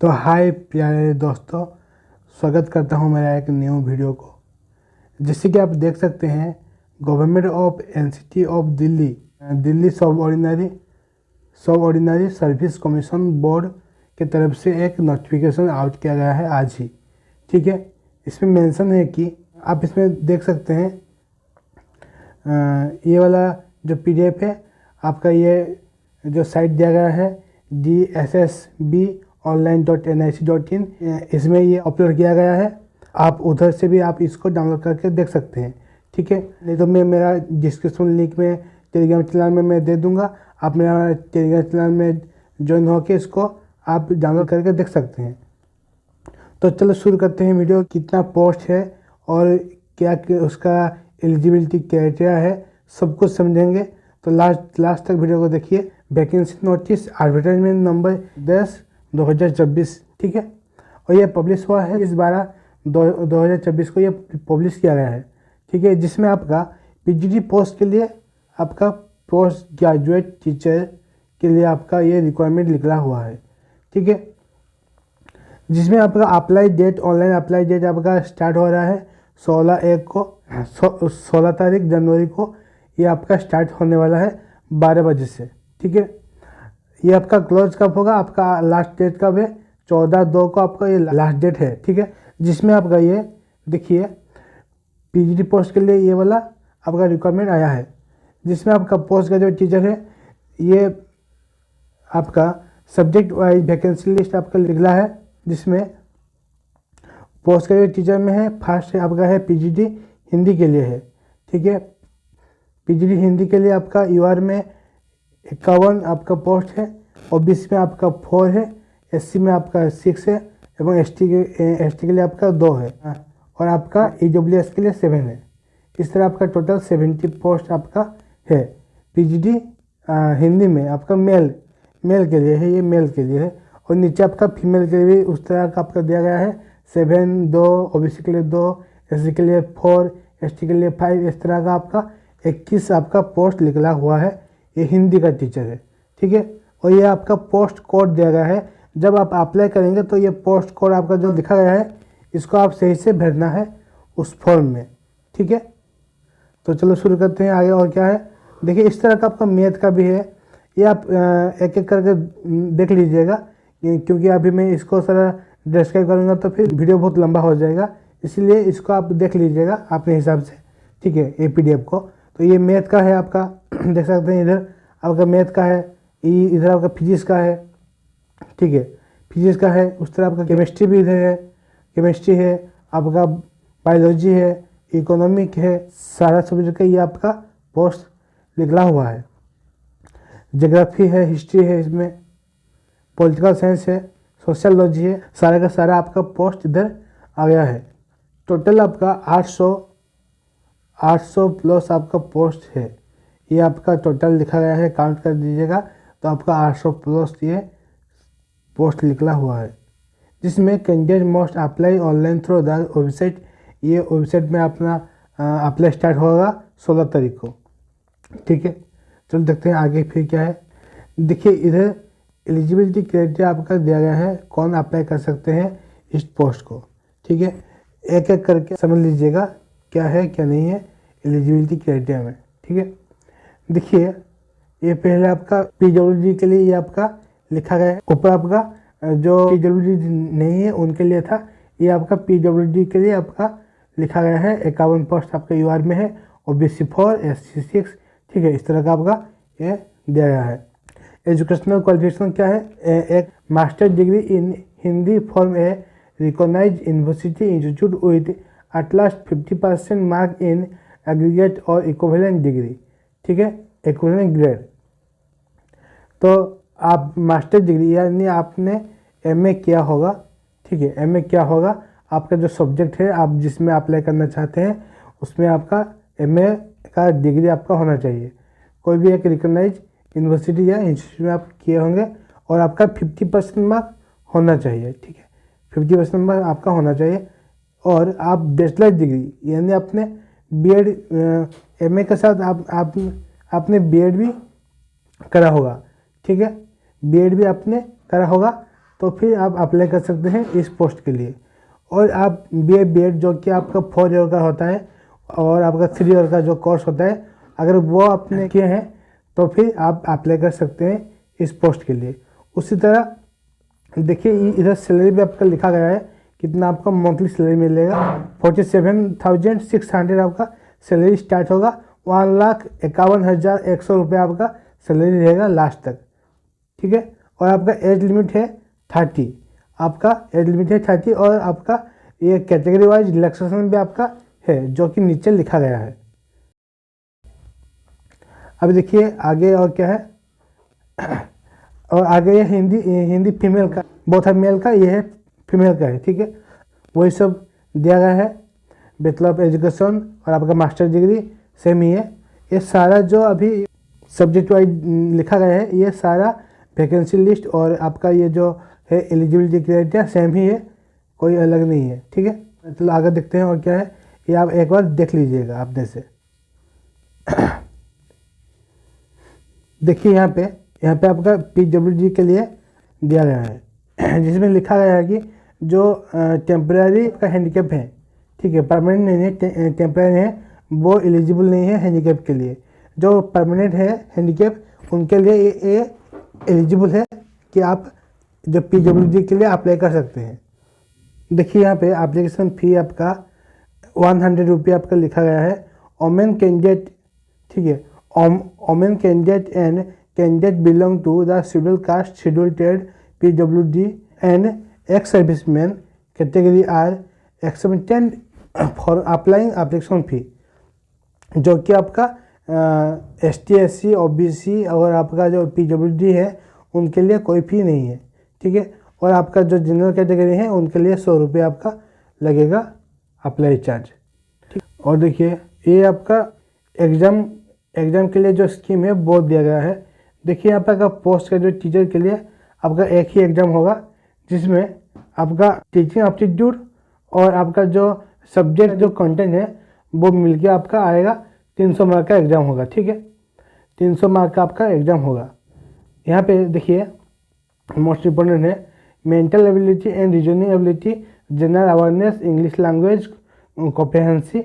तो हाय प्यारे दोस्तों, स्वागत करता हूं मेरा एक न्यू वीडियो को। जैसे कि आप देख सकते हैं, government of NCT of Delhi सब ऑर्डिनरी सर्विस कमीशन बोर्ड के तरफ से एक नोटिफिकेशन आउट किया गया है आज ही। ठीक है, इसमें मेंशन है कि आप इसमें देख सकते हैं ये वाला जो पीडीएफ है आपका, ये जो साइट दिया गया है DSSBonline.nic.in, इसमें ये अपलोड किया गया है। आप उधर से भी आप इसको डाउनलोड करके देख सकते हैं। ठीक है, नहीं तो मैं मेरा डिस्क्रिप्शन लिंक में टेलीग्राम चैनल में मैं दे दूंगा। आप मेरा टेलीग्राम चैनल में ज्वाइन होकर इसको आप डाउनलोड करके देख सकते हैं। तो चलो शुरू करते हैं वीडियो। कितना पोस्ट है और क्या उसका एलिजिबिलिटी क्राइटेरिया है, सब कुछ समझेंगे। तो लास्ट तक वीडियो को देखिए। वैकेंसी नोटिस एडवर्टाइजमेंट नंबर 10/2024, ठीक है, और ये पब्लिश हुआ है 20/12/2024 को ये पब्लिश किया गया है। ठीक है, जिसमें आपका पीजीडी पोस्ट के लिए आपका पोस्ट ग्रेजुएट टीचर के लिए आपका ये रिक्वायरमेंट निकला हुआ है। ठीक है, जिसमें आपका apply date, online apply date आपका स्टार्ट हो रहा है 16 तारीख जनवरी को। ये आपका स्टार्ट होने वाला है 12 बजे से। ठीक है, ये आपका क्लोज कब होगा, आपका लास्ट डेट कब है, 14/2 को आपका ये लास्ट डेट है। ठीक है, जिसमें आपका ये देखिए पीजीडी पोस्ट के लिए ये वाला आपका रिक्वायरमेंट आया है, जिसमें आपका पोस्ट ग्रेजुएट टीचर है। ये आपका सब्जेक्ट वाइज वैकेंसी लिस्ट आपका निकला है, जिसमें पोस्ट ग्रेजुएट टीचर में है फर्स्ट आपका है पीजीडी हिंदी के लिए है। ठीक है, पीजीडी हिंदी के लिए आपका यूआर में 51 आपका पोस्ट है, ओबीसी में आपका 4 है, एससी में आपका 6 है, एवं एसटी के लिए आपका 2 है, और आपका ईडब्ल्यूएस के लिए 7 है। इस तरह आपका टोटल 70 पोस्ट आपका है। पीजीडी हिंदी में आपका मेल के लिए है, ये मेल के लिए है, और नीचे आपका फीमेल के लिए भी उस तरह का आपका दिया गया है 7, 2, ओबीसी के लिए 2, एससी के लिए 4, एसटी के लिए 5। इस तरह का आपका 21 आपका पोस्ट निकला हुआ है। ये हिंदी का टीचर है। ठीक है, और ये आपका पोस्ट कोड दिया गया है। जब आप अप्लाई करेंगे तो ये पोस्ट कोड आपका जो लिखा गया है, इसको आप सही से भरना है उस फॉर्म में। ठीक है, तो चलो शुरू करते हैं आगे। और क्या है, देखिए इस तरह का आपका मैथ का भी है। ये आप एक एक करके देख लीजिएगा, क्योंकि अभी मैं इसको सारा डिस्क्राइब करूँगा तो फिर वीडियो बहुत लंबा हो जाएगा, इसीलिए इसको आप देख लीजिएगा अपने हिसाब से। ठीक है, ये पीडीएफ को। तो ये मैथ का है आपका, देख सकते हैं इधर आपका मैथ का है, इधर आपका फिजिक्स का है। ठीक है, फिजिक्स का है। उस तरह आपका केमिस्ट्री भी इधर है, केमिस्ट्री है, आपका बायोलॉजी है, इकोनॉमिक है, सारा सब्जेक्ट का ये आपका पोस्ट निकला हुआ है। ज्योग्राफी है, हिस्ट्री है, इसमें पॉलिटिकल साइंस है, सोशियोलॉजी है, सारा का सारा आपका पोस्ट इधर आ गया है। टोटल आपका 800 प्लस आपका पोस्ट है। ये आपका टोटल लिखा गया है, काउंट कर दीजिएगा तो आपका 800 प्लस ये पोस्ट निकला हुआ है, जिसमें candidate must apply online through the website. ये वेबसाइट में अपना अप्लाई स्टार्ट होगा 16 तारीख को। ठीक है, चलो देखते हैं आगे फिर क्या है। देखिए इधर एलिजिबिलिटी क्राइटेरिया आपका दिया गया है, कौन अप्लाई कर सकते हैं इस पोस्ट को। ठीक है, एक एक करके समझ लीजिएगा क्या है क्या नहीं है एलिजिबिलिटी क्राइटेरिया में। ठीक है, देखिए ये पहले आपका पीडब्ल्यूडी के लिए ये आपका लिखा गया है। ऊपर आपका जो पीडब्ल्यूडी नहीं है उनके लिए था, ये आपका पीडब्ल्यूडी के लिए आपका लिखा गया है। 51 पोस्ट आपका यूआर में है, ओबीसी 4, एससी 6। ठीक है, इस तरह का आपका ये दिया गया है। एजुकेशनल क्वालिफिकेशन क्या है, एक master degree in Hindi from a recognised university institute with at least 50% mark in aggregate और इक्विवेलेंट डिग्री। ठीक है, इक्विवेलेंट ग्रेड। तो आप मास्टर डिग्री यानी आपने एमए किया होगा। ठीक है, एमए किया होगा, आपका जो सब्जेक्ट है आप जिसमें अप्लाई करना चाहते हैं उसमें आपका एमए का डिग्री आपका होना चाहिए। कोई भी एक रिकॉग्नाइज यूनिवर्सिटी या इंस्टीट्यूट में आप किए होंगे, और आपका 50% मार्क होना चाहिए। ठीक है, 50% मार्क आपका होना चाहिए। और आप बैचलर डिग्री यानी आपने बीएड, एमए के साथ आपने बीएड भी करा होगा। ठीक है, बीएड भी आपने करा होगा, तो फिर आप अप्लाई कर सकते हैं इस पोस्ट के लिए। और आप BA/BEd जो कि आपका 4 ईयर का होता है और आपका 3 ईयर का जो कोर्स होता है, अगर वो आपने किए हैं तो फिर आप अप्लाई कर सकते हैं इस पोस्ट के लिए। उसी तरह देखिए इधर सैलरी भी आपका लिखा गया है कितना आपका मंथली सैलरी मिलेगा। 47,600 आपका सैलरी स्टार्ट होगा। 1,51,100 रुपये आपका सैलरी रहेगा लास्ट तक, ठीक है। और आपका एज लिमिट है 30, आपका एज लिमिट है 30। और आपका ये कैटेगरी वाइज रिलैक्सेशन भी आपका है जो कि नीचे लिखा गया है। अब देखिए आगे और क्या है। और आगे ये हिंदी फीमेल का, बोथ है मेल का, ये है फीमेल का है, ठीक है। वही सब दिया गया है। बैचलर ऑफ एजुकेशन और आपका मास्टर डिग्री सेम ही है। ये सारा जो अभी सब्जेक्ट वाइज लिखा गया है ये सारा वैकेंसी लिस्ट और आपका ये जो है एलिजिबिलिटी क्राइटेरिया सेम ही है, कोई अलग नहीं है, ठीक है। चलो आगे देखते हैं और क्या है, ये आप एक बार देख लीजिएगा अपने से। देखिए यहाँ पे आपका PWD के लिए दिया गया है जिसमें लिखा गया है कि जो टेम्पररी का हैंडीकैप है, ठीक है, परमानेंट नहीं है, टेम्पररी है, वो एलिजिबल नहीं है हैंडीकैप के लिए। जो परमानेंट है हैंडीकैप उनके लिए ये एलिजिबल है कि आप जो PWD के लिए अप्लाई कर सकते हैं। देखिए यहाँ पे एप्लीकेशन फ़ी आपका 100 रुपये आपका लिखा गया है। वोमेन कैंडिडेट, ठीक है, women candidate and candidate belong to the schedule caste, schedule trade, PWD and ex serviceman category are accepted for applying application fee. जो कि आपका ST SC OBC और आपका जो PWD है उनके लिए कोई फ़ी नहीं है, ठीक है। और आपका जो जनरल कैटेगरी है उनके लिए 100 रुपये आपका लगेगा अप्लाई चार्ज, ठीक। और देखिए ये आपका एग्ज़ाम के लिए जो स्कीम है वो दिया गया है। देखिए यहाँ पर पोस्ट का जो टीचर के लिए आपका एक ही एग्ज़ाम होगा जिसमें आपका टीचिंग एप्टीट्यूड और आपका जो सब्जेक्ट जो कंटेंट है वो मिलके आपका आएगा 300 मार्क का एग्ज़ाम होगा, ठीक है। 300 मार्क का आपका एग्ज़ाम होगा। यहाँ पे देखिए मोस्ट इम्पोर्टेंट है mental ability and reasoning ability, general awareness, English language comprehension,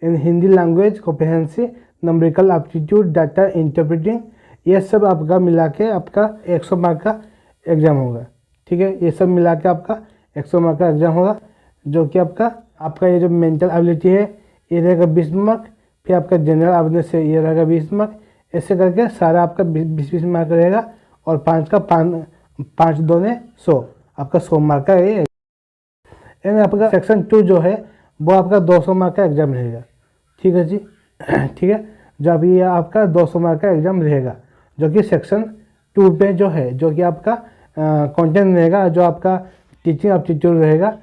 in Hindi language comprehension, numerical aptitude, data interpreting, ये सब आपका मिला के आपका 100 मार्क का एग्ज़ाम होगा, ठीक है। ये सब मिला के आपका 100 मार्क का एग्ज़ाम होगा। जो कि आपका ये जो मेंटल एबिलिटी है ये रहेगा 20 मार्क, फिर आपका जनरल अवेयरनेस है ये रहेगा 20 मार्क, ऐसे करके सारा आपका 20-20 मार्क रहेगा। और 5 दूने 100, आपका 100 मार्क का ये। यानी आपका सेक्शन 2 जो है वो आपका 200 मार्क का एग्ज़ाम रहेगा, ठीक है जी, ठीक है। जो अभी ये आपका 200 मार्क का एग्ज़ाम रहेगा जो कि सेक्शन 2 पे जो है, जो कि आपका कंटेंट रहेगा, जो आपका टीचिंग एप्टीट्यूड रहेगा,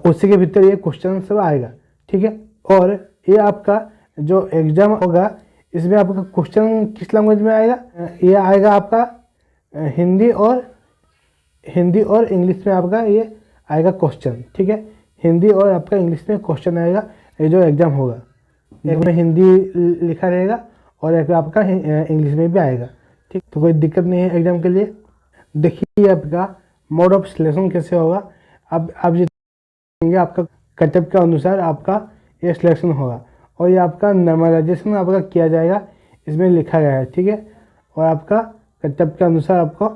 उसी के भीतर ये क्वेश्चन सब आएगा, ठीक है। और ये आपका जो एग्ज़ाम होगा इसमें आपका क्वेश्चन किस लैंग्वेज में आएगा, ये आएगा आपका हिंदी और इंग्लिश में आपका ये आएगा क्वेश्चन, ठीक है। हिंदी और आपका इंग्लिश में क्वेश्चन आएगा ये जो एग्ज़ाम होगा। एक में हिंदी लिखा रहेगा और एक में आपका इंग्लिश में भी आएगा, ठीक। तो कोई दिक्कत नहीं है एग्ज़ाम के लिए। देखिए आपका मोड ऑफ सिलेक्शन कैसे होगा। अब आप जितने आपका कटअप के अनुसार आपका ये सिलेक्शन होगा और ये आपका नॉर्मलाइजेशन आपका किया जाएगा, इसमें लिखा गया है, ठीक है। और आपका कटअप के अनुसार आपको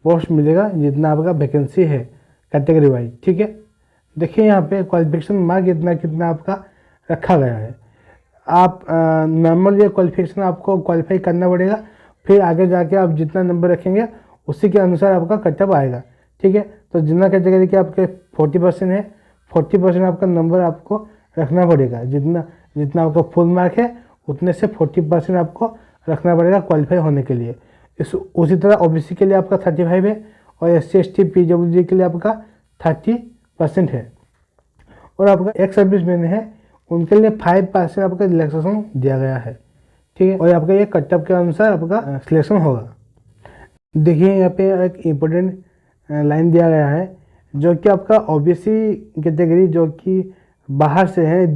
पोस्ट मिलेगा जितना आपका वैकेंसी है कैटेगरी वाइज, ठीक है। देखिए यहाँ पे क्वालिफिकेशन मार्क कितना आपका रखा गया है। आप नॉर्मल ये क्वालिफिकेशन आपको क्वालिफाई करना पड़ेगा, फिर आगे जाके आप जितना नंबर रखेंगे उसी के अनुसार आपका कटअप आएगा, ठीक है। तो जनरल कैटेगरी के आपके 40% है, 40% आपका नंबर आपको रखना पड़ेगा। जितना आपका फुल मार्क है उतने से 40% आपको रखना पड़ेगा क्वालिफाई होने के लिए। उसी तरह OBC के लिए आपका 35 है और SC ST PWD के लिए आपका 30% है। और आपका एक्स सर्विसमैन है उनके लिए 5% आपका रिलैक्सेशन दिया गया है, ठीक है। और आपका ये कटअप के अनुसार आपका सिलेक्शन होगा। देखिए यहाँ पे एक इम्पोर्टेंट लाइन दिया गया है जो कि आपका OBC कैटेगरी जो कि बाहर से है,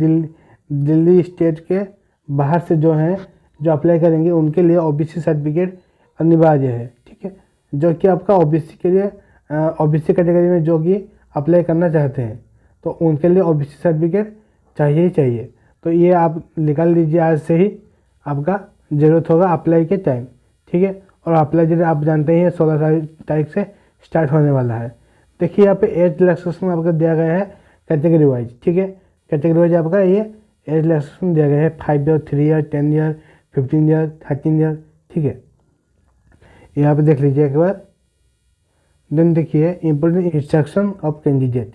दिल्ली स्टेट के बाहर से जो हैं जो अप्लाई करेंगे उनके लिए OBC सर्टिफिकेट अनिवार्य है, ठीक है। जो कि आपका OBC के लिए ओबीसी कैटेगरी में जो कि अप्लाई करना चाहते हैं तो उनके लिए ओबीसी सर्टिफिकेट चाहिए ही चाहिए। तो ये आप निकाल लीजिए आज से ही, आपका ज़रूरत होगा अप्लाई के टाइम, ठीक है। और अप्लाई डेट आप जानते ही हैं 16 तारीख से स्टार्ट होने वाला है। देखिए यहाँ पे एज रिलैक्सेशन आपका दिया गया है कैटेगरी वाइज, ठीक है। कैटेगरी वाइज आपका ये एज रिलैक्सेशन दिया गया है 5 year, 3 year, 10 year, 15 year, 13 year, ठीक है। यहाँ पे देख लीजिए एक बार। देन देखिए इम्पोर्टेंट इंस्ट्रक्शन ऑफ कैंडिडेट।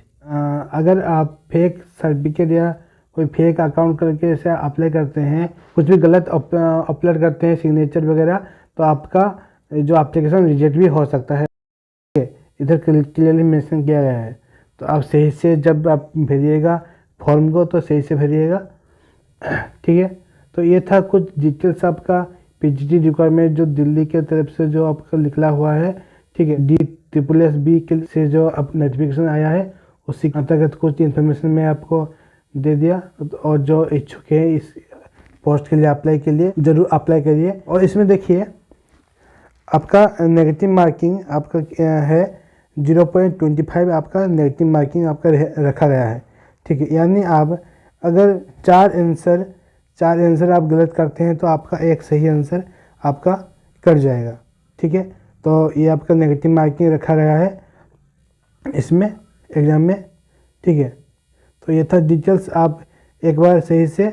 अगर आप फेक सर्टिफिकेट या कोई फेक अकाउंट करके ऐसे अप्लाई करते हैं, कुछ भी गलत अपलोड करते हैं सिग्नेचर वगैरह, तो आपका जो एप्लीकेशन रिजेक्ट भी हो सकता है, ठीक है। इधर क्लियरली मेंशन किया गया है। तो आप सही से जब आप भेजिएगा फॉर्म को तो सही से भेजिएगा, ठीक है। तो ये था कुछ डिटेल्स आपका पीजीटी रिक्वायरमेंट जो दिल्ली के तरफ से जो आपका निकला हुआ है, ठीक है। DSSB के से जो अब नोटिफिकेशन आया है उसी के अंतर्गत कुछ इन्फॉर्मेशन मैं आपको दे दिया। और जो इच्छुक है इस पोस्ट के लिए अप्लाई के लिए ज़रूर अप्लाई करिए। और इसमें देखिए आपका नेगेटिव मार्किंग आपका है 0.25 आपका नेगेटिव मार्किंग आपका रखा गया है, ठीक है। यानी आप अगर चार आंसर आप गलत करते हैं तो आपका एक सही आंसर आपका कट जाएगा, ठीक है। तो ये आपका नेगेटिव मार्किंग रखा गया है इसमें एग्ज़ाम में, ठीक है। तो ये था डिटेल्स। आप एक बार सही से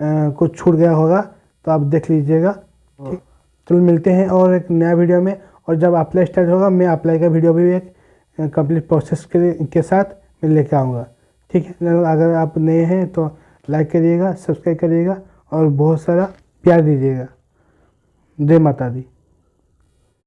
कुछ छूट गया होगा तो आप देख लीजिएगा, ठीक। चलो मिलते हैं और एक नया वीडियो में। और जब अप्लाई स्टार्ट होगा मैं अप्लाई का वीडियो भी एक कंप्लीट प्रोसेस के साथ मैं लेके आऊँगा, ठीक है। अगर आप नए हैं तो लाइक करिएगा, सब्सक्राइब करिएगा और बहुत सारा प्यार दीजिएगा। जय माता दी।